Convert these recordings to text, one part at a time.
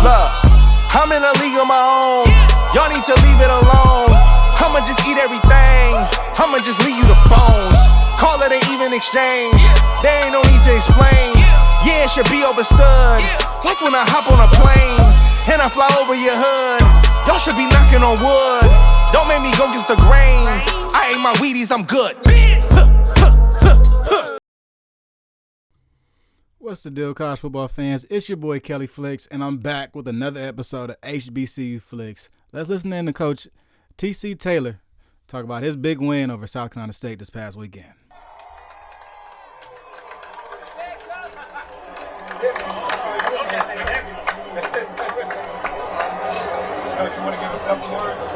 Look, I'm in a league of my own. Y'all need to leave it alone. I'ma just eat everything. I'ma just leave you the bones. Call it an even exchange. There ain't no need to explain. Yeah, it should be overstood. Like when I hop on a plane and I fly over your hood. Y'all should be knocking on wood. Don't make me go against the grain. I ate my Wheaties, I'm good. What's the deal, college football fans? It's your boy Kelly Flicks, and I'm back with another episode of HBCU Flicks. Let's listen in to Coach T.C. Taylor talk about his big win over South Carolina State this past weekend. You want to give us a couple words?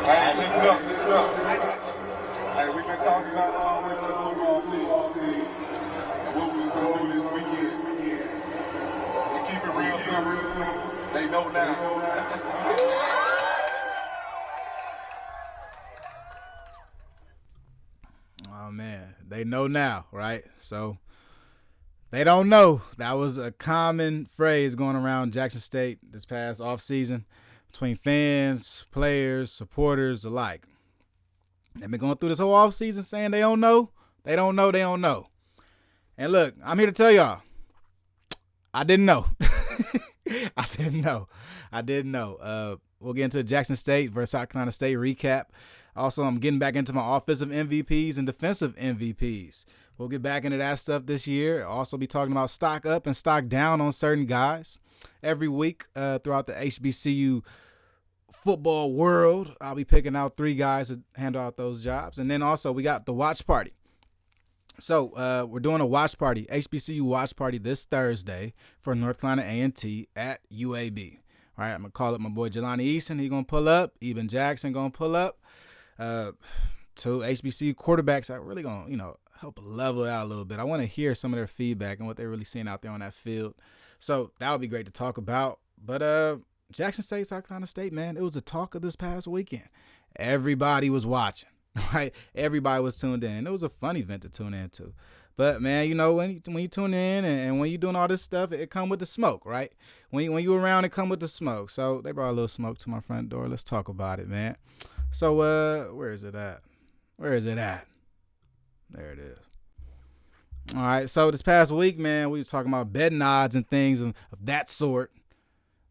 Hey, listen up. Hey, we've been talking about all week with the football team and what we was going to do this weekend. We keep it real simple. They know now. Oh, man. They know now, right? So they don't know. That was a common phrase going around Jackson State this past offseason between fans, players, supporters alike. They've been going through this whole offseason saying they don't know. They don't know. And look, I'm here to tell y'all, I didn't know. I didn't know. We'll get into Jackson State versus South Carolina State recap. Also, I'm getting back into my offensive MVPs and defensive MVPs. We'll get back into that stuff this year. Also be talking about stock up and stock down on certain guys. Every week throughout the HBCU football world, I'll be picking out 3 guys to handle out those jobs. And then also we got the watch party. So we're doing a watch party, HBCU watch party this Thursday for North Carolina A&T at UAB. All right, I'm going to call up my boy Jelani Easton. He's going to pull up. Eben Jackson going to pull up. 2 HBCU quarterbacks are really going to, help level it out a little bit. I want to hear some of their feedback and what they're really seeing out there on that field. So that would be great to talk about. But Jackson State, South Carolina State, man, it was the talk of this past weekend. Everybody was watching, right? Everybody was tuned in. And it was a fun event to tune in to. But, man, when you tune in and when you're doing all this stuff, it come with the smoke, right? When you around, it come with the smoke. So they brought a little smoke to my front door. Let's talk about it, man. So where is it at? There it is. All right, so this past week, man, we was talking about betting odds and things of that sort.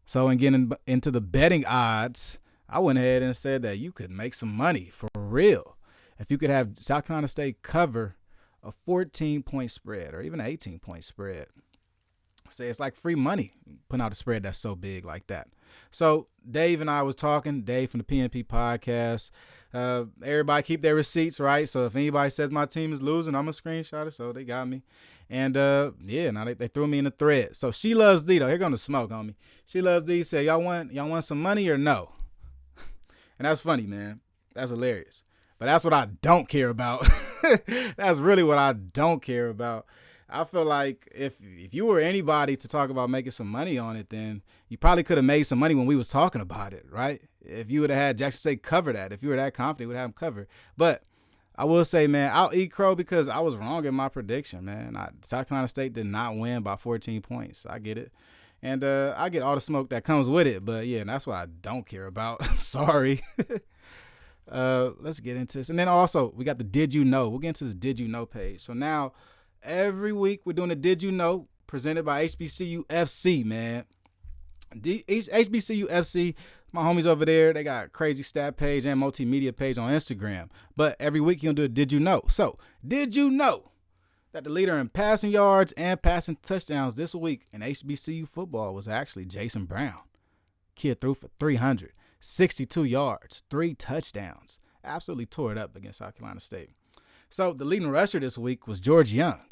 So in getting into the betting odds, I went ahead and said that you could make some money for real if you could have South Carolina State cover a 14-point spread or even an 18-point spread. Say it's like free money putting out a spread that's so big like that. So Dave and I was talking, Dave from the PNP podcast. Everybody keep their receipts, right? So if anybody says my team is losing, I'm going to screenshot it. So they got me. And, now they threw me in the thread. So She Loves D, though. Here going to smoke on me. She Loves D said, y'all want some money or no? And that's funny, man. That's hilarious. But that's what I don't care about. That's really what I don't care about. I feel like if you were anybody to talk about making some money on it, then you probably could have made some money when we was talking about it, right? If you would have had Jackson State cover that, if you were that confident, you would have them covered. But I will say, man, I'll eat crow because I was wrong in my prediction, man. South Carolina State did not win by 14 points. I get it. And I get all the smoke that comes with it. But, yeah, that's what I don't care about. Sorry. Let's get into this. And then also, we got the Did You Know. We'll get into this Did You Know page. So now, every week we're doing a Did You Know presented by HBCU FC, man. HBCU FC, my homies over there, they got a crazy stat page and multimedia page on Instagram. But every week you'll do a Did You Know. So, did you know that the leader in passing yards and passing touchdowns this week in HBCU football was actually Jason Brown? Kid threw for 362 yards, 3 touchdowns. Absolutely tore it up against South Carolina State. So, the leading rusher this week was George Young.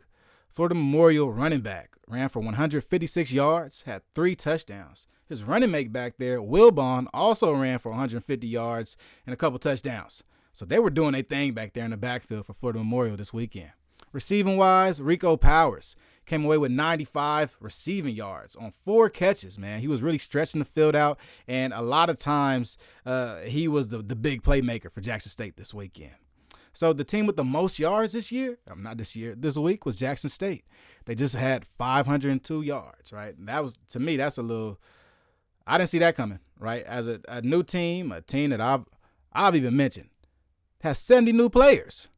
Florida Memorial running back, ran for 156 yards, had 3 touchdowns. His running mate back there, Wilbon, also ran for 150 yards and a couple touchdowns. So they were doing their thing back there in the backfield for Florida Memorial this weekend. Receiving-wise, Rico Powers came away with 95 receiving yards on 4 catches, man. He was really stretching the field out, and a lot of times he was the big playmaker for Jackson State this weekend. So the team with the most yards this week was Jackson State. They just had 502 yards, right? And that was, to me, that's a little, I didn't see that coming, right? As a new team, a team that I've even mentioned, has 70 new players.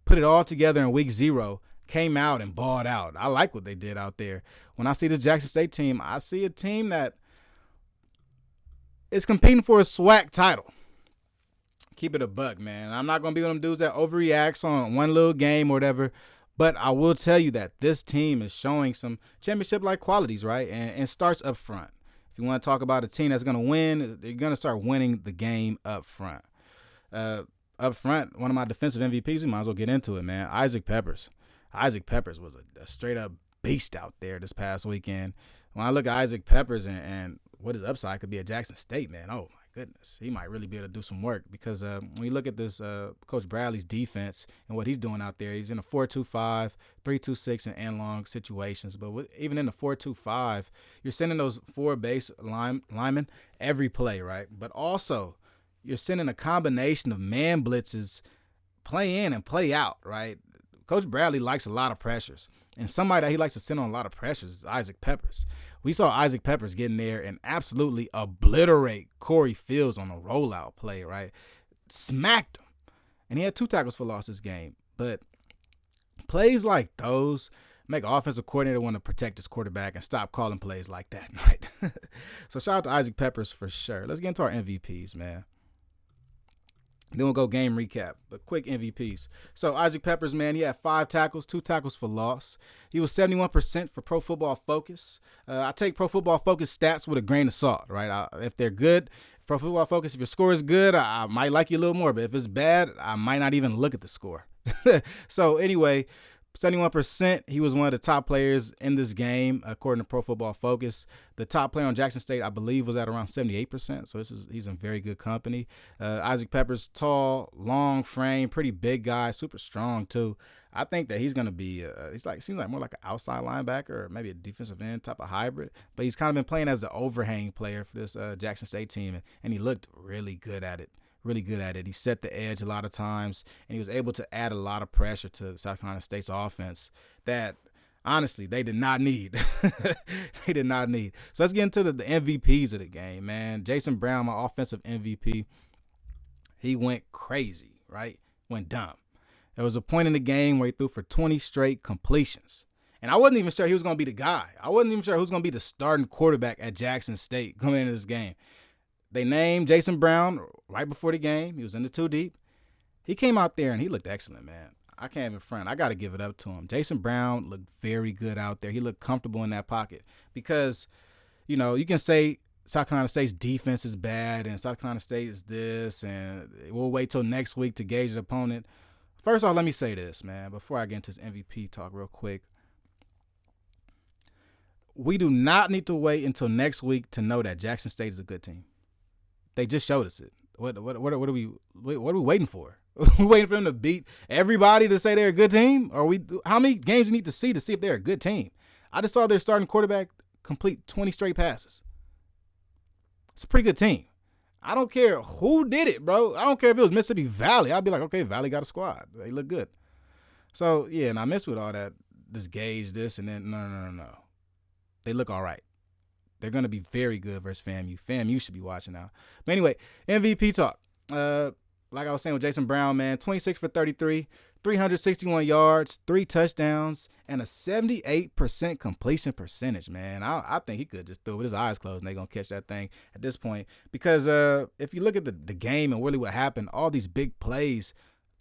Put it all together in week 0, came out and balled out. I like what they did out there. When I see this Jackson State team, I see a team that is competing for a SWAC title. Keep it a buck, man. I'm not going to be one of them dudes that overreacts on one little game or whatever, but I will tell you that this team is showing some championship-like qualities, right? And starts up front. If you want to talk about a team that's going to win, they're going to start winning the game up front. Up front, one of my defensive MVPs, we might as well get into it, man. Isaac Peppers. Isaac Peppers was a straight-up beast out there this past weekend. When I look at Isaac Peppers and what his upside could be at Jackson State, man, oh, my goodness. He might really be able to do some work because when you look at this Coach Bradley's defense and what he's doing out there, he's in a 4-2-5, 3-2-6, and end-long situations. But even in the 4-2-5, you're sending those 4 base linemen every play, right? But also you're sending a combination of man blitzes, play in and play out, right? Coach Bradley likes a lot of pressures. And somebody that he likes to send on a lot of pressures is Isaac Peppers. We saw Isaac Peppers get in there and absolutely obliterate Corey Fields on a rollout play, right? Smacked him. And he had 2 tackles for loss this game. But plays like those make an offensive coordinator want to protect his quarterback and stop calling plays like that, right? So shout out to Isaac Peppers for sure. Let's get into our MVPs, man. Then we'll go game recap, but quick MVPs. So Isaac Peppers, man, he had 5 tackles, 2 tackles for loss. He was 71% for Pro Football Focus. I take Pro Football Focus stats with a grain of salt, right? If they're good, Pro Football Focus, if your score is good, I might like you a little more. But if it's bad, I might not even look at the score. So anyway, 71%, he was one of the top players in this game, according to Pro Football Focus. The top player on Jackson State, I believe, was at around 78%, so he's in very good company. Isaac Peppers, tall, long frame, pretty big guy, super strong, too. I think that he's going to be, seems like more like an outside linebacker or maybe a defensive end type of hybrid, but he's kind of been playing as the overhang player for this Jackson State team, and he looked really good at it. He set the edge a lot of times, and he was able to add a lot of pressure to South Carolina State's offense that, honestly, they did not need. They did not need. So let's get into the MVPs of the game, man. Jason Brown, my offensive MVP, he went crazy, right? Went dumb. There was a point in the game where he threw for 20 straight completions. And I wasn't even sure he was going to be the guy. I wasn't even sure who was going to be the starting quarterback at Jackson State coming into this game. They named Jason Brown right before the game. He was in the 2 deep. He came out there and he looked excellent, man. I can't even front. I got to give it up to him. Jason Brown looked very good out there. He looked comfortable in that pocket because, you know, you can say South Carolina State's defense is bad and South Carolina State is this, and we'll wait till next week to gauge the opponent. First off, let me say this, man, before I get into this MVP talk real quick. We do not need to wait until next week to know that Jackson State is a good team. They just showed us it. What are we waiting for? We waiting for them to beat everybody to say they're a good team? Or how many games you need to see if they're a good team? I just saw their starting quarterback complete 20 straight passes. It's a pretty good team. I don't care who did it, bro. I don't care if it was Mississippi Valley. I'd be like, okay, Valley got a squad. They look good. So, yeah, and I miss with all that, this gauge, this, and then, no. They look all right. They're going to be very good versus FAMU. FAMU should be watching now. But anyway, MVP talk. Like I was saying with Jason Brown, man, 26 for 33, 361 yards, 3 touchdowns, and a 78% completion percentage, man. I think he could just throw it with his eyes closed and they're going to catch that thing at this point. Because if you look at the game and really what happened, all these big plays,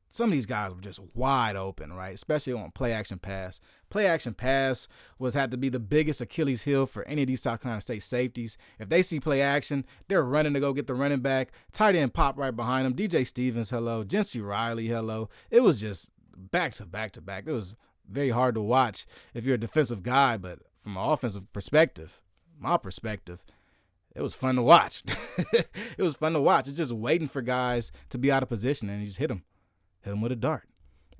some of these guys were just wide open, right? Especially on play-action pass. Play-action pass had to be the biggest Achilles heel for any of these South Carolina State safeties. If they see play-action, they're running to go get the running back. Tight end pop right behind them. DJ Stevens, hello. Jency Riley, hello. It was just back to back to back. It was very hard to watch if you're a defensive guy, but from an offensive perspective, my perspective, it was fun to watch. It was fun to watch. It's just waiting for guys to be out of position, and you just hit them. Hit him with a dart,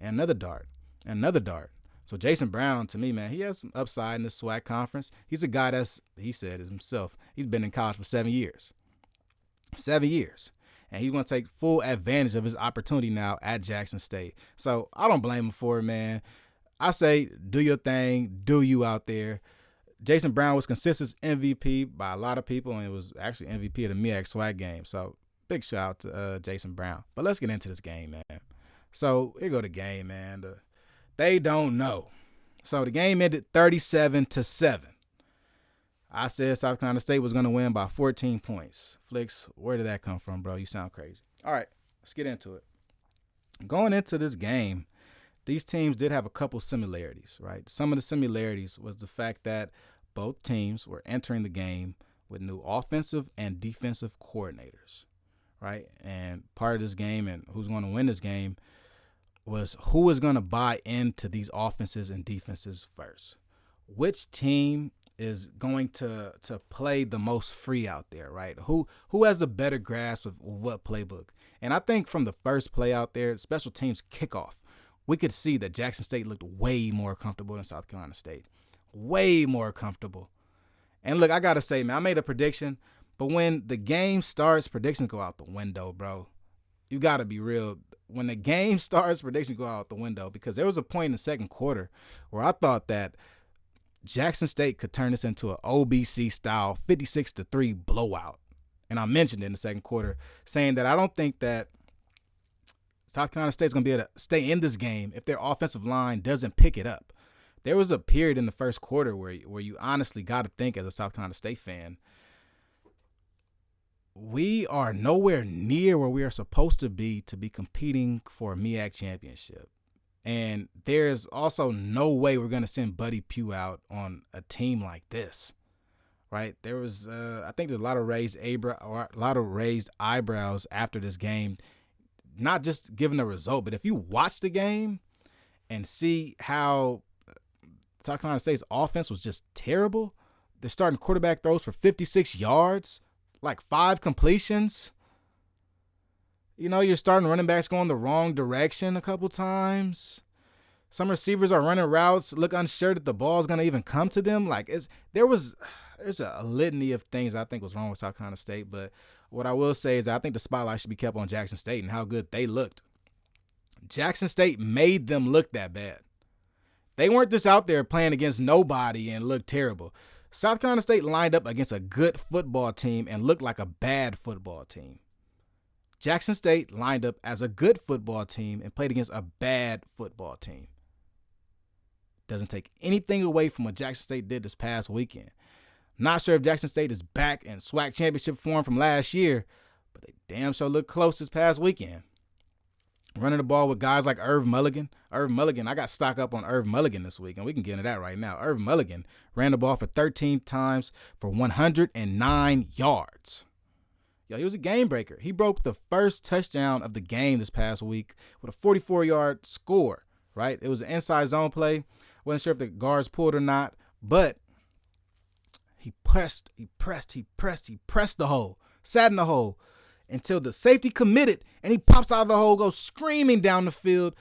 and another dart, and another dart. So Jason Brown, to me, man, he has some upside in this SWAC conference. He's a guy he said himself, he's been in college for 7 years. 7 years. and he's going to take full advantage of his opportunity now at Jackson State. So I don't blame him for it, man. I say do your thing, do you out there. Jason Brown was consistent MVP by a lot of people, and it was actually MVP of the MEAC SWAC game. So big shout out to Jason Brown. But let's get into this game, man. So here go the game, man. They don't know. So the game ended 37-7. I said South Carolina State was going to win by 14 points. Flicks, where did that come from, bro? You sound crazy. All right, let's get into it. Going into this game, these teams did have a couple similarities, right? Some of the similarities was the fact that both teams were entering the game with new offensive and defensive coordinators, right? And part of this game and who's going to win this game was who is going to buy into these offenses and defenses first. Which team is going to play the most free out there, right? Who has a better grasp of what playbook? And I think from the first play out there, special teams kickoff, we could see that Jackson State looked way more comfortable than South Carolina State. Way more comfortable. And look, I got to say, man, I made a prediction, but when the game starts, predictions go out the window, bro. You got to be real. When the game starts, predictions go out the window, because there was a point in the second quarter where I thought that Jackson State could turn this into an OBC-style 56-3 blowout. And I mentioned it in the second quarter, saying that I don't think that South Carolina State's going to be able to stay in this game if their offensive line doesn't pick it up. There was a period in the first quarter where you honestly got to think, as a South Carolina State fan, we are nowhere near where we are supposed to be competing for a MEAC championship. And there's also no way we're going to send Buddy Pugh out on a team like this, right? There was, I think there's a lot of raised eyebrows after this game, not just given the result, but if you watch the game and see how South Carolina State's offense was just terrible. They're starting quarterback throws for 56 yards, like 5 completions. You know, you're starting running backs going the wrong direction a couple times. Some receivers are running routes, look unsure that the ball's going to even come to them. Like, there's a litany of things I think was wrong with South Carolina State. But what I will say is that I think the spotlight should be kept on Jackson State and how good they looked. Jackson State made them look that bad. They weren't just out there playing against nobody and looked terrible. South Carolina State lined up against a good football team and looked like a bad football team. Jackson State lined up as a good football team and played against a bad football team. Doesn't take anything away from what Jackson State did this past weekend. Not sure if Jackson State is back in SWAC championship form from last year, but they damn sure look close this past weekend. Running the ball with guys like Irv Mulligan. I got stock up on Irv Mulligan this week, and we can get into that right now. Irv Mulligan ran the ball for 13 times for 109 yards. Yo, he was a game breaker. He broke the first touchdown of the game this past week with a 44-yard score, right? It was an inside zone play. Wasn't sure if the guards pulled or not, but he pressed the hole, sat in the hole until the safety committed, and he pops out of the hole, goes screaming down the field,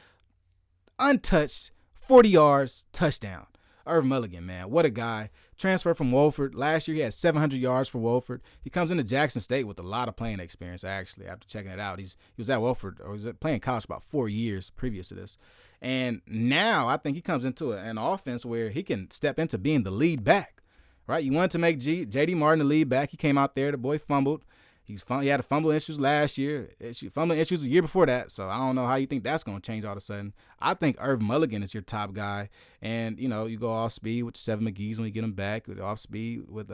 untouched, 40 yards, touchdown. Irv Mulligan, man, what a guy. Transferred from Wofford. Last year he had 700 yards for Wofford. He comes into Jackson State with a lot of playing experience, actually, after checking it out. He was at Wofford, or was playing college about 4 years previous to this. And now I think he comes into an offense where he can step into being the lead back, right? You wanted to make J.D. Martin the lead back. He came out there. The boy fumbled. He had fumble issues last year, fumbling issues the year before that. So I don't know how you think that's going to change all of a sudden. I think Irv Mulligan is your top guy. And, you know, you go off speed with Seven McGee's when you get him back, off speed with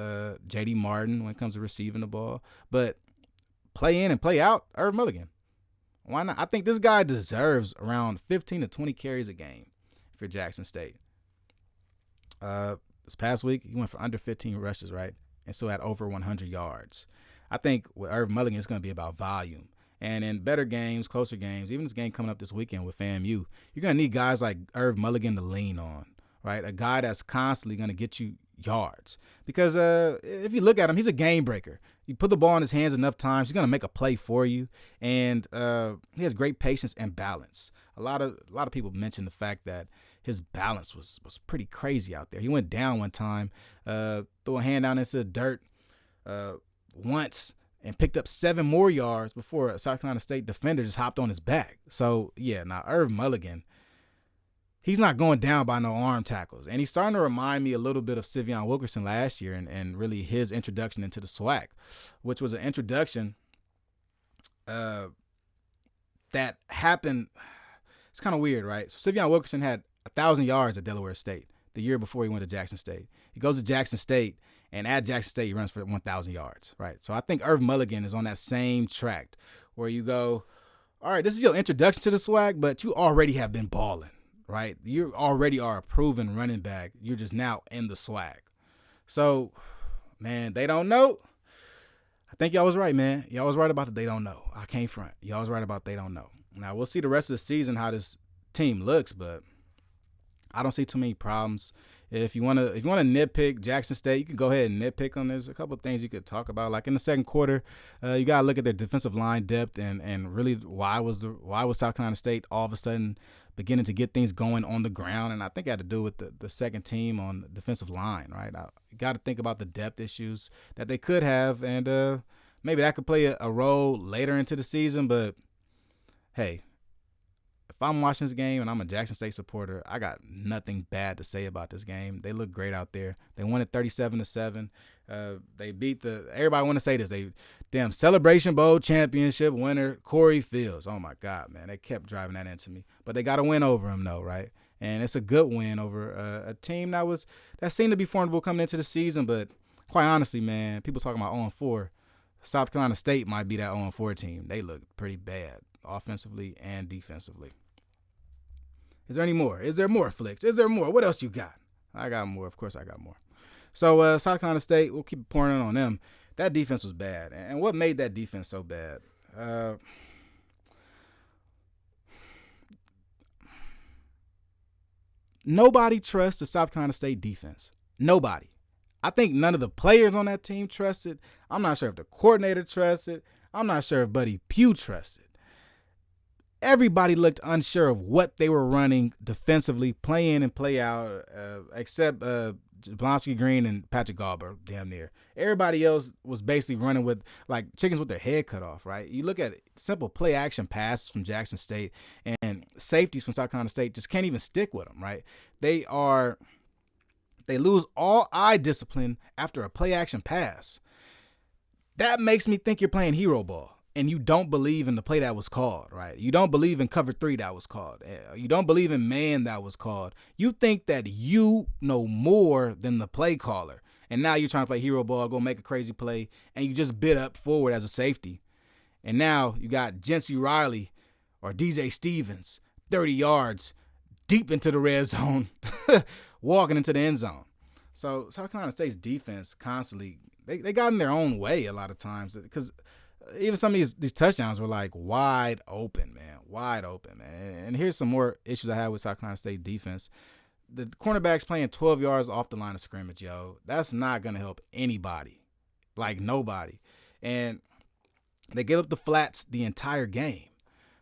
J.D. Martin when it comes to receiving the ball. But play in and play out, Irv Mulligan. Why not? I think this guy deserves around 15 to 20 carries a game for Jackson State. This past week, he went for under 15 rushes, right? And still had over 100 yards. I think with Irv Mulligan, it's going to be about volume. And in better games, closer games, even this game coming up this weekend with FAMU, you're going to need guys like Irv Mulligan to lean on, right? A guy that's constantly going to get you yards. Because if you look at him, he's a game breaker. You put the ball in his hands enough times, he's going to make a play for you. And he has great patience and balance. A lot of people mention the fact that his balance was pretty crazy out there. He went down one time, threw a hand down into the dirt once, and picked up 7 more yards before a South Carolina State defender just hopped on his back. So, yeah, now Irv Mulligan, he's not going down by no arm tackles. And he's starting to remind me a little bit of Sivion Wilkerson last year and really his introduction into the SWAC, which was an introduction that happened. It's kind of weird, right? So Sivion Wilkerson had 1,000 yards at Delaware State the year before he went to Jackson State. He goes to Jackson State, and at Jackson State, he runs for 1,000 yards, right? So I think Irv Mulligan is on that same track where you go, all right, this is your introduction to the SWAC, but you already have been balling, right? You already are a proven running back. You're just now in the SWAC. So, man, they don't know. I think y'all was right, man. Y'all was right about the they don't know. I can't front. Y'all was right about they don't know. Now, we'll see the rest of the season how this team looks, but I don't see too many problems. If you want to nitpick Jackson State, you can go ahead and nitpick them. There's a couple of things you could talk about. Like in the second quarter, you got to look at their defensive line depth and really why was South Carolina State all of a sudden beginning to get things going on the ground. And I think it had to do with the second team on the defensive line, right? You got to think about the depth issues that they could have, and maybe that could play a role later into the season. But, hey, if I'm watching this game and I'm a Jackson State supporter, I got nothing bad to say about this game. They look great out there. They won it 37-7. They beat everybody want to say this. Celebration Bowl championship winner, Corey Fields. Oh, my God, man. They kept driving that into me. But they got a win over him, though, right? And it's a good win over a team that seemed to be formidable coming into the season. But quite honestly, man, people talking about 0-4. South Carolina State might be that 0-4 team. They look pretty bad offensively and defensively. Is there any more? Is there more, Flicks? Is there more? What else you got? I got more. Of course I got more. So South Carolina State, we'll keep pouring it on them. That defense was bad. And what made that defense so bad? Nobody trusts the South Carolina State defense. Nobody. I think none of the players on that team trusted. I'm not sure if the coordinator trusted. I'm not sure if Buddy Pugh trusted. Everybody looked unsure of what they were running defensively, play in and play out, except Jablonski Green and Patrick Galber, damn near. Everybody else was basically running with like chickens with their head cut off, right? You look at simple play action passes from Jackson State, and safeties from South Carolina State just can't even stick with them, right? They lose all eye discipline after a play action pass. That makes me think you're playing hero ball. And you don't believe in the play that was called, right? You don't believe in cover 3 that was called. You don't believe in man that was called. You think that you know more than the play caller. And now you're trying to play hero ball, go make a crazy play, and you just bid up forward as a safety. And now you got Jency Riley or DJ Stevens, 30 yards deep into the red zone, walking into the end zone. So South Carolina State's defense constantly, they got in their own way a lot of times because even some of these touchdowns were like wide open, man. And here's some more issues I have with South Carolina State defense. The cornerback's playing 12 yards off the line of scrimmage, yo. That's not going to help anybody. Like nobody. And they gave up the flats the entire game.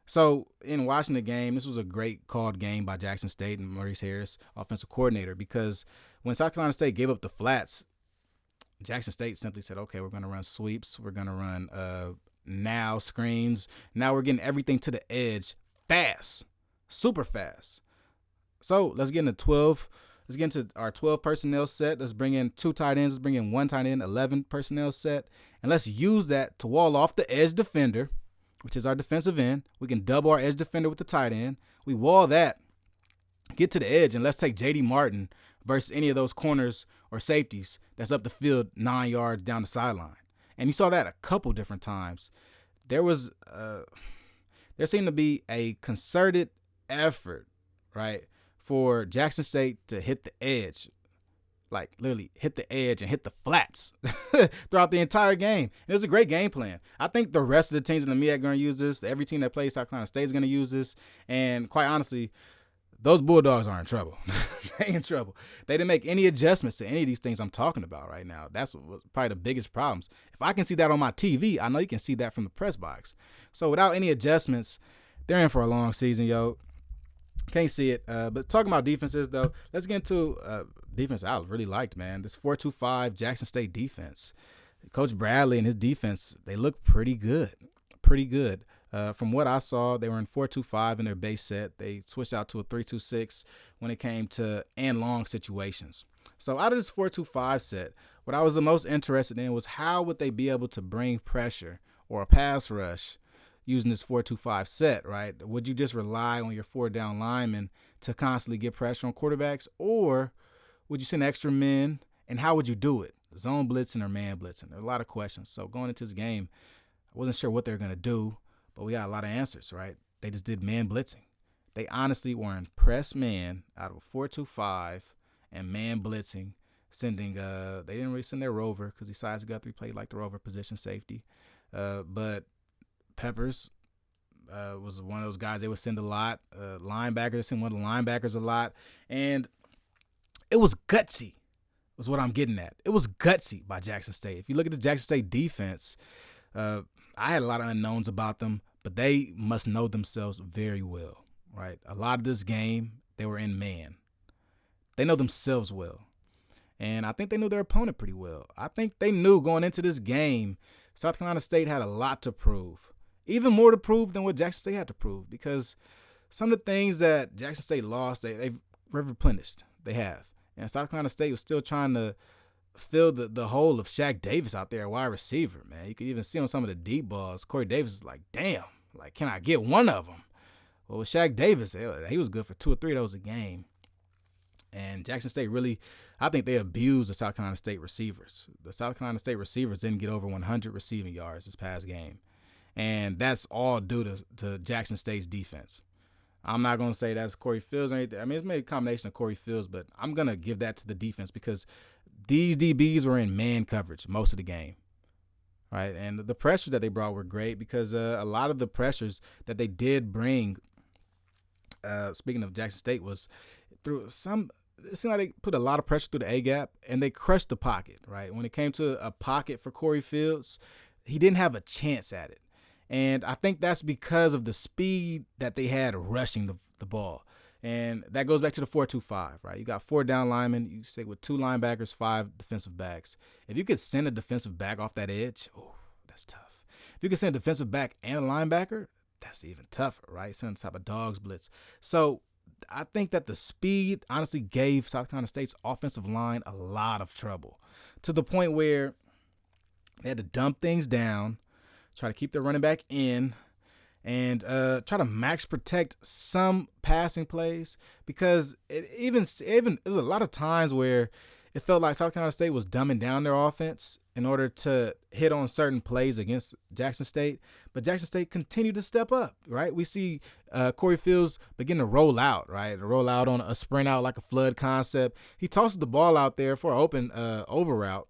So in watching the game, this was a great called game by Jackson State and Maurice Harris, offensive coordinator, because when South Carolina State gave up the flats, Jackson State simply said, okay, we're going to run sweeps. We're going to run now screens. Now we're getting everything to the edge fast, super fast. So let's get into 12. Let's get into our 12 personnel set. Let's bring in 2 tight ends. Let's bring in 1 tight end, 11 personnel set. And let's use that to wall off the edge defender, which is our defensive end. We can double our edge defender with the tight end. We wall that, get to the edge, and let's take J.D. Martin versus any of those corners or safeties that's up the field 9 yards down the sideline. And you saw that a couple different times. There seemed to be a concerted effort, right, for Jackson State to hit the edge, like literally hit the edge and hit the flats throughout the entire game. And it was a great game plan. I think the rest of the teams in the MEAC are going to use this. Every team that plays South Carolina State is going to use this. And quite honestly, those Bulldogs are in trouble. They in trouble. They didn't make any adjustments to any of these things I'm talking about right now. That's probably the biggest problems. If I can see that on my TV, I know you can see that from the press box. So without any adjustments, they're in for a long season, yo. Can't see it. But talking about defenses, though, let's get into defense I really liked, man. This 4-2-5 Jackson State defense. Coach Bradley and his defense, they look pretty good. Pretty good. From what I saw, they were in 4-2-5 in their base set. They switched out to a 3-2-6 when it came to and long situations. So out of this 4-2-5 set, what I was the most interested in was how would they be able to bring pressure or a pass rush using this 4-2-5 set, right? Would you just rely on your 4-down linemen to constantly get pressure on quarterbacks, or would you send extra men, and how would you do it? Zone blitzing or man blitzing? There are a lot of questions. So going into this game, I wasn't sure what they were going to do, but we got a lot of answers, right? They just did man blitzing. They honestly were in press man out of a 4-2-5 and man blitzing, sending they didn't really send their rover because besides Guthrie played like the rover position safety. But Peppers was one of those guys they would send a lot. Linebackers, send one of the linebackers a lot. And it was gutsy, was what I'm getting at. It was gutsy by Jackson State. If you look at the Jackson State defense, I had a lot of unknowns about them, but they must know themselves very well, right? A lot of this game, they were in man. They know themselves well. And I think they knew their opponent pretty well. I think they knew going into this game, South Carolina State had a lot to prove. Even more to prove than what Jackson State had to prove, because some of the things that Jackson State lost, they've replenished. They have. And South Carolina State was still trying to fill the hole of Shaq Davis out there at wide receiver, man. You could even see on some of the deep balls, Corey Davis is like, damn, like, can I get one of them? Well, with Shaq Davis, he was good for 2 or 3 of those a game. And Jackson State really, I think they abused the South Carolina State receivers. The South Carolina State receivers didn't get over 100 receiving yards this past game. And that's all due to Jackson State's defense. I'm not going to say that's Corey Fields or anything. I mean, it's maybe a combination of Corey Fields, but I'm going to give that to the defense because these DBs were in man coverage most of the game, right? And the pressures that they brought were great because a lot of the pressures that they did bring, speaking of Jackson State, was through some – it seemed like they put a lot of pressure through the A-gap, and they crushed the pocket, right? When it came to a pocket for Corey Fields, he didn't have a chance at it. And I think that's because of the speed that they had rushing the ball. And that goes back to the 4-2-5, right? You got 4 down linemen. You say with 2 linebackers, 5 defensive backs. If you could send a defensive back off that edge, oh, that's tough. If you could send a defensive back and a linebacker, that's even tougher, right? Send the type of dogs blitz. So I think that the speed honestly gave South Carolina State's offensive line a lot of trouble, to the point where they had to dump things down, try to keep their running back in, and try to max protect some passing plays, because it was a lot of times where it felt like South Carolina State was dumbing down their offense in order to hit on certain plays against Jackson State. But Jackson State continued to step up, right? We see Corey Fields begin to roll out, right? Roll out on a sprint out like a flood concept. He tosses the ball out there for an open over route,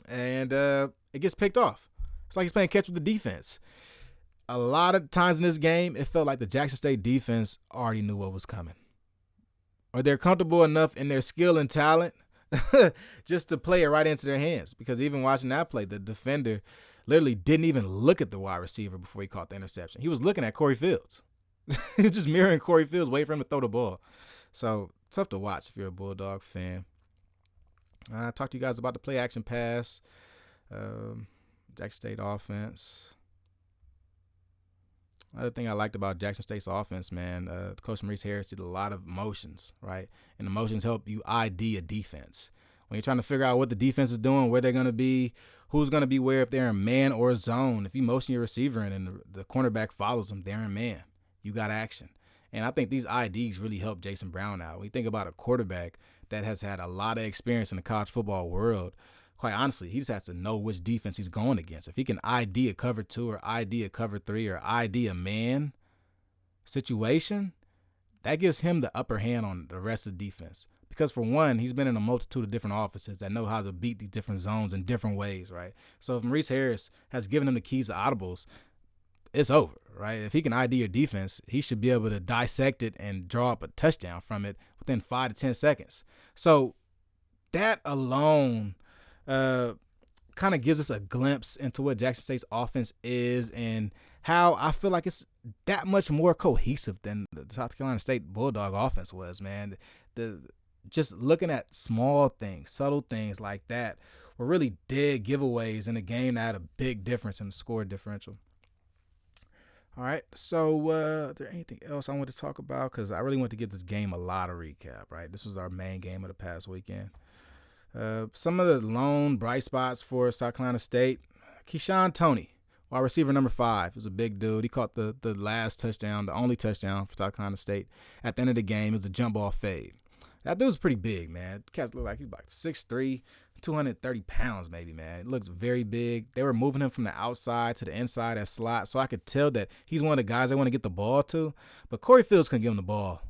and it gets picked off. It's like he's playing catch with the defense. A lot of times in this game, it felt like the Jackson State defense already knew what was coming, or they're comfortable enough in their skill and talent just to play it right into their hands. Because even watching that play, the defender literally didn't even look at the wide receiver before he caught the interception. He was looking at Corey Fields. He was just mirroring Corey Fields, waiting for him to throw the ball. So tough to watch if you're a Bulldog fan. I talked to you guys about the play action pass, Jackson State offense. Another thing I liked about Jackson State's offense, man, Coach Maurice Harris did a lot of motions, right? And the motions help you ID a defense. When you're trying to figure out what the defense is doing, where they're going to be, who's going to be where, if they're in man or zone. If you motion your receiver in and the cornerback follows them, they're in man. You got action. And I think these IDs really help Jason Brown out. When you think about a quarterback that has had a lot of experience in the college football world, quite honestly, he just has to know which defense he's going against. If he can ID a cover 2 or ID a cover 3 or ID a man situation, that gives him the upper hand on the rest of the defense. Because for one, he's been in a multitude of different offices that know how to beat these different zones in different ways, right? So if Maurice Harris has given him the keys to audibles, it's over, right? If he can ID your defense, he should be able to dissect it and draw up a touchdown from it within 5 to 10 seconds. So that alone kind of gives us a glimpse into what Jackson State's offense is and how I feel like it's that much more cohesive than the South Carolina State Bulldog offense was, man. Just looking at small things, subtle things like that were really dead giveaways in a game that had a big difference in the score differential. All right, so is there anything else I want to talk about? Because I really want to give this game a lot of recap, right? This was our main game of the past weekend. Some of the lone bright spots for South Carolina State, Keyshawn Toney, wide receiver number 5, is a big dude. He caught the last touchdown, the only touchdown for South Carolina State. At the end of the game, it was a jump ball fade. That dude's pretty big, man. The cats look like he's like 6'3", 230 pounds maybe, man. It looks very big. They were moving him from the outside to the inside as slot, so I could tell that he's one of the guys they want to get the ball to. But Corey Fields couldn't give him the ball.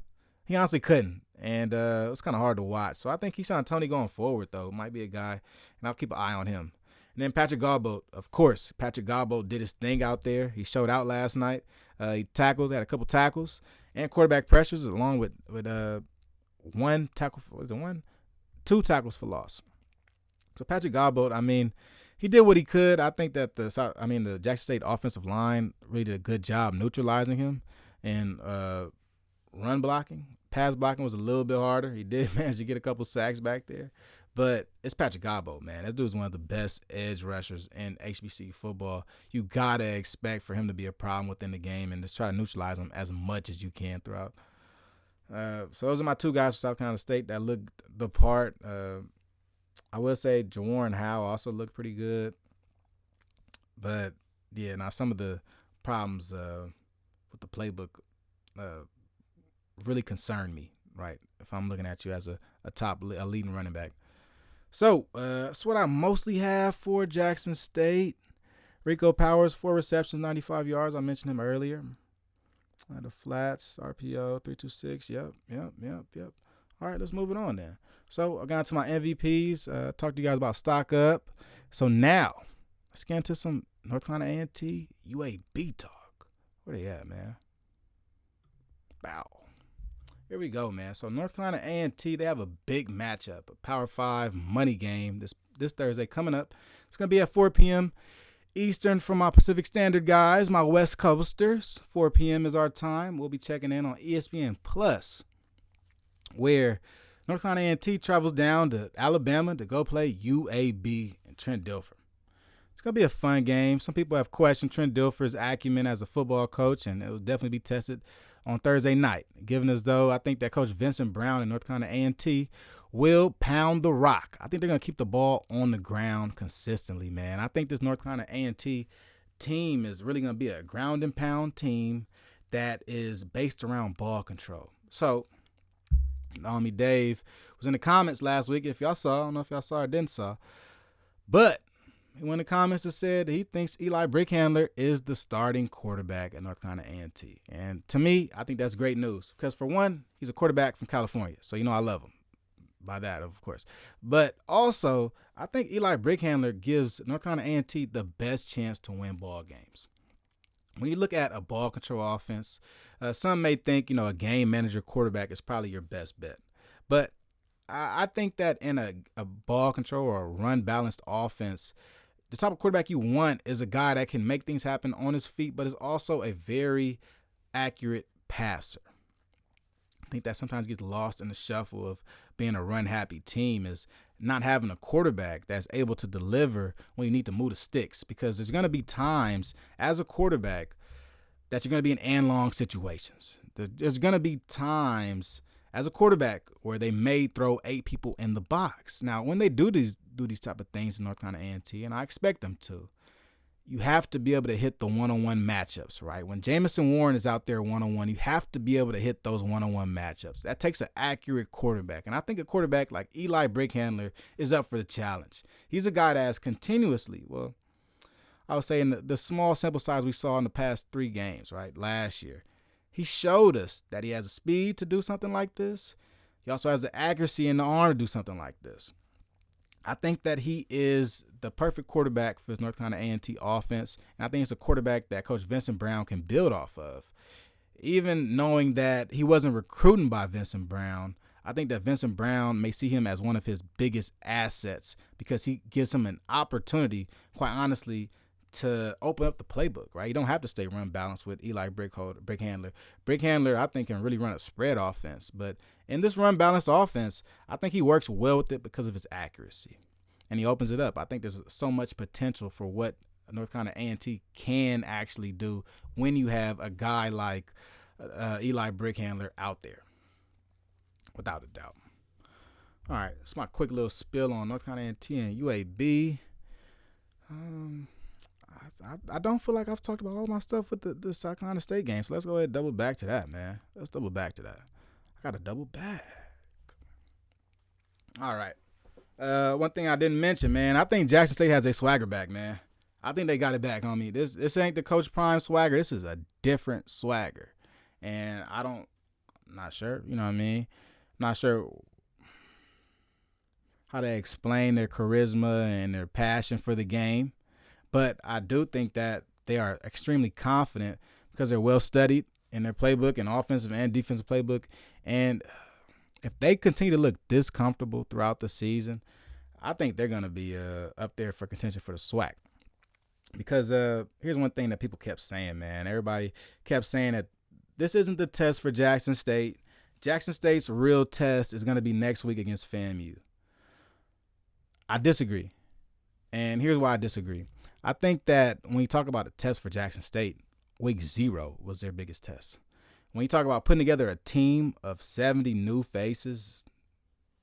He honestly couldn't, and it was kind of hard to watch. So I think Keyshawn Toney going forward, though, might be a guy, and I'll keep an eye on him. And then Patrick Garbolt, of course. Patrick Garbolt did his thing out there. He showed out last night. He tackled, had a couple tackles, and quarterback pressures, along with one tackle. Was it one? 2 tackles for loss. So Patrick Garbolt, I mean, he did what he could. I think that the Jackson State offensive line really did a good job neutralizing him, and run blocking, pass blocking was a little bit harder. He did manage to get a couple sacks back there, but it's Patrick Garbolt, man. That dude's one of the best edge rushers in HBCU football. You gotta expect for him to be a problem within the game, and just try to neutralize him as much as you can throughout. So those are my 2 guys for South Carolina State that looked the part. I will say Jawarn Howe also looked pretty good. But, yeah, now some of the problems with the playbook really concern me, right, if I'm looking at you as a leading running back. So that's what I mostly have for Jackson State. Rico Powers, 4 receptions, 95 yards. I mentioned him earlier. The flats, RPO, 326. Yep. All right, let's move it on then. So I got into my MVPs, talked to you guys about stock up. So now let's get into some North Carolina A&T UAB talk. Where they at, man? Bow. Here we go, man. So North Carolina A&T, they have a big matchup, a Power 5 money game this Thursday coming up. It's going to be at 4 p.m. Eastern for my Pacific Standard guys, my West Coasters. 4 p.m. is our time. We'll be checking in on ESPN Plus, where North Carolina A&T travels down to Alabama to go play UAB in Trent Dilfer. It's going to be a fun game. Some people have questioned Trent Dilfer's acumen as a football coach, and it will definitely be tested on Thursday night, given as though I think that Coach Vincent Brown in North Carolina A&T will pound the rock. I think they're going to keep the ball on the ground consistently, man. I think this North Carolina A&T team is really going to be a ground and pound team that is based around ball control. So, Dave was in the comments last week. If y'all saw, I don't know if y'all saw or didn't saw, but he went in the comments and said he thinks Eli Brickhandler is the starting quarterback at North Carolina A&T. And to me, I think that's great news because, for one, he's a quarterback from California, so I love him by that, of course. But also, I think Eli Brickhandler gives North Carolina A&T the best chance to win ball games. When you look at a ball control offense, some may think, a game manager quarterback is probably your best bet. But I think that in a ball control or a run-balanced offense, the type of quarterback you want is a guy that can make things happen on his feet, but is also a very accurate passer. I think that sometimes gets lost in the shuffle of being a run-happy team is not having a quarterback that's able to deliver when you need to move the sticks, because there's going to be times as a quarterback that you're going to be in and-long situations. There's going to be times as a quarterback where they may throw 8 people in the box. Now, when they do these type of things in North Carolina A&T, and I expect them to, you have to be able to hit the one-on-one matchups, right? When Jamison Warren is out there one-on-one, you have to be able to hit those one-on-one matchups. That takes an accurate quarterback. And I think a quarterback like Eli Brickhandler is up for the challenge. He's a guy that has continuously, I would say in the small sample size we saw in the past 3 games, right, last year, he showed us that he has the speed to do something like this. He also has the accuracy in the arm to do something like this. I think that he is the perfect quarterback for his North Carolina A&T offense, and I think it's a quarterback that Coach Vincent Brown can build off of. Even knowing that he wasn't recruiting by Vincent Brown, I think that Vincent Brown may see him as one of his biggest assets because he gives him an opportunity, quite honestly, to open up the playbook, right? You don't have to stay run balanced with Eli Brickhandler. Brickhandler, I think, can really run a spread offense. But in this run balanced offense, I think he works well with it because of his accuracy. and he opens it up. I think there's so much potential for what North Carolina A&T can actually do when you have a guy like Eli Brickhandler out there, without a doubt. All right, that's my quick little spill on North Carolina A&T and UAB. I don't feel like I've talked about all my stuff with the South Carolina State game, so let's go ahead and double back to that, man. Let's double back to that. I got to double back. All right. One thing I didn't mention, man, I think Jackson State has their swagger back, man. I think they got it back, homie. This ain't the Coach Prime swagger. This is a different swagger. And I'm not sure, you know what I mean? I'm not sure how to explain their charisma and their passion for the game. But I do think that they are extremely confident because they're well studied in their playbook, and offensive and defensive playbook. And if they continue to look this comfortable throughout the season, I think they're going to be up there for contention for the SWAC. Because here's one thing that people kept saying, man. Everybody kept saying that this isn't the test for Jackson State. Jackson State's real test is going to be next week against FAMU. I disagree. And here's why I disagree. I think that when you talk about a test for Jackson State, week 0 was their biggest test. When you talk about putting together a team of 70 new faces,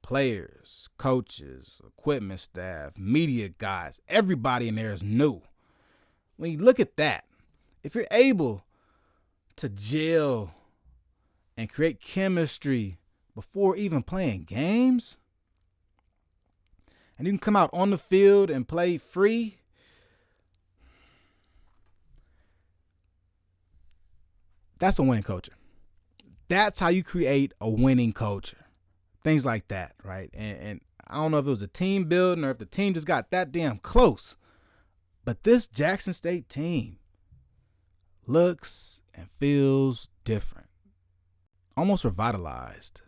players, coaches, equipment staff, media guys, everybody in there is new. When you look at that, if you're able to gel and create chemistry before even playing games, and you can come out on the field and play free, that's a winning culture. That's how you create a winning culture. Things like that, right? And I don't know if it was a team building or if the team just got that damn close. But this Jackson State team looks and feels different. Almost revitalized.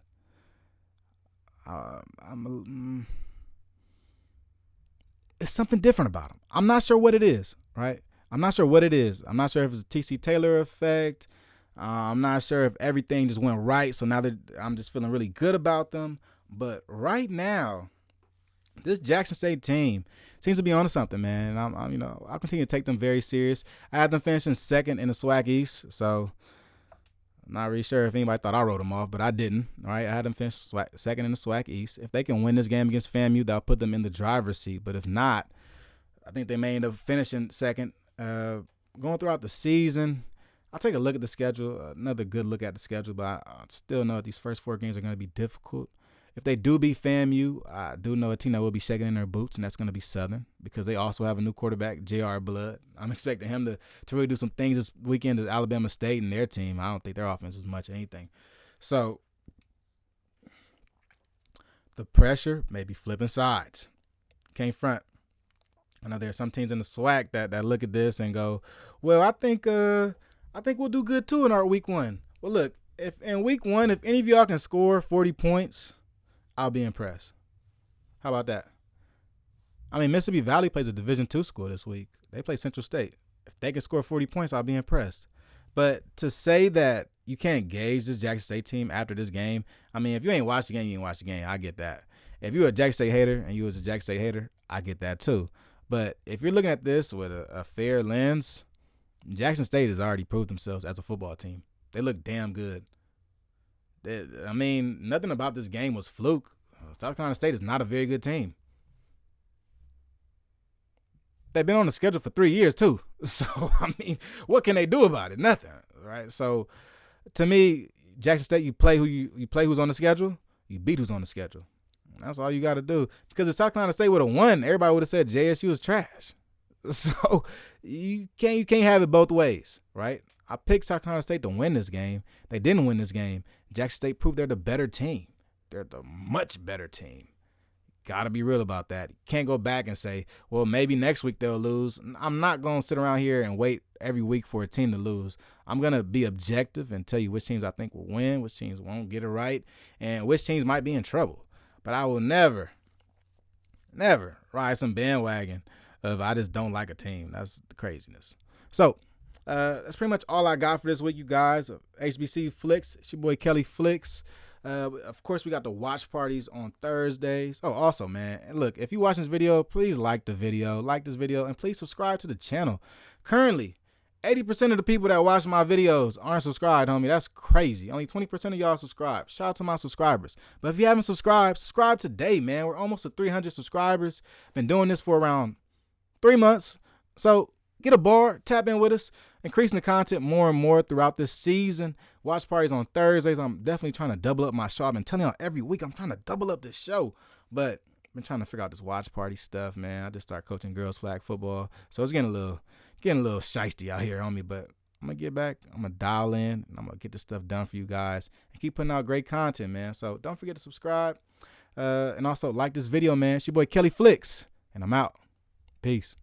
It's something different about them. I'm not sure what it is, right? I'm not sure what it is. I'm not sure if it's a TC Taylor effect. I'm not sure if everything just went right, so now I'm just feeling really good about them. But right now, this Jackson State team seems to be onto something, man. And I'll continue to take them very serious. I had them finishing second in the SWAC East, so I'm not really sure if anybody thought I wrote them off, but I didn't. All right, I had them finish second in the SWAC East. If they can win this game against FAMU, that'll put them in the driver's seat. But if not, I think they may end up finishing second. Going throughout the season, I'll take a look at the schedule, another good look at the schedule, but I still know that these first 4 games are going to be difficult. If they do beat FAMU, I do know a team that will be shaking in their boots, and that's going to be Southern, because they also have a new quarterback, J.R. Blood. I'm expecting him to really do some things this weekend at Alabama State and their team. I don't think their offense is much of anything. So the pressure may be flipping sides. Can't front. I know there are some teams in the SWAC that look at this and go, well, I think we'll do good too in our week 1. Well, look, if in week 1, if any of y'all can score 40 points, I'll be impressed. How about that? I mean, Mississippi Valley plays a Division II school this week. They play Central State. If they can score 40 points, I'll be impressed. But to say that you can't gauge this Jackson State team after this game, I mean, if you ain't watched the game, you ain't watched the game. I get that. If you're a Jackson State hater and you was a Jackson State hater, I get that too. But if you're looking at this with a fair lens, Jackson State has already proved themselves as a football team. They look damn good. I mean, nothing about this game was fluke. South Carolina State is not a very good team. They've been on the schedule for 3 years, too. So, I mean, what can they do about it? Nothing, right? So, to me, Jackson State, you play who's on the schedule, you beat who's on the schedule. That's all you got to do. Because if South Carolina State would have won, everybody would have said JSU is trash. So, you can't have it both ways, right? I picked South Carolina State to win this game. They didn't win this game. Jackson State proved they're the better team. They're the much better team. Got to be real about that. You can't go back and say, well, maybe next week they'll lose. I'm not going to sit around here and wait every week for a team to lose. I'm going to be objective and tell you which teams I think will win, which teams won't get it right, and which teams might be in trouble. But I will never ride some bandwagon of I just don't like a team. That's the craziness. So, that's pretty much all I got for this week, you guys. HBCU Flicks. It's your boy Kelly Flicks. Of course, we got the watch parties on Thursdays. Oh, also, man, look, if you watch this video, please like this video, and please subscribe to the channel. Currently, 80% of the people that watch my videos aren't subscribed, homie. That's crazy. Only 20% of y'all subscribe. Shout out to my subscribers. But if you haven't subscribed, subscribe today, man. We're almost at 300 subscribers. Been doing this for around 3 months. So get aboard, tap in with us, increasing the content more and more throughout this season. Watch parties on Thursdays. I'm definitely trying to double up my show. I've been telling y'all every week I'm trying to double up this show. But I've been trying to figure out this watch party stuff, man. I just started coaching girls flag football. So it's getting a little shiesty out here on me. But I'm going to get back. I'm going to dial in, and I'm going to get this stuff done for you guys and keep putting out great content, man. So don't forget to subscribe and also like this video, man. It's your boy Kelly Flicks, and I'm out. Peace.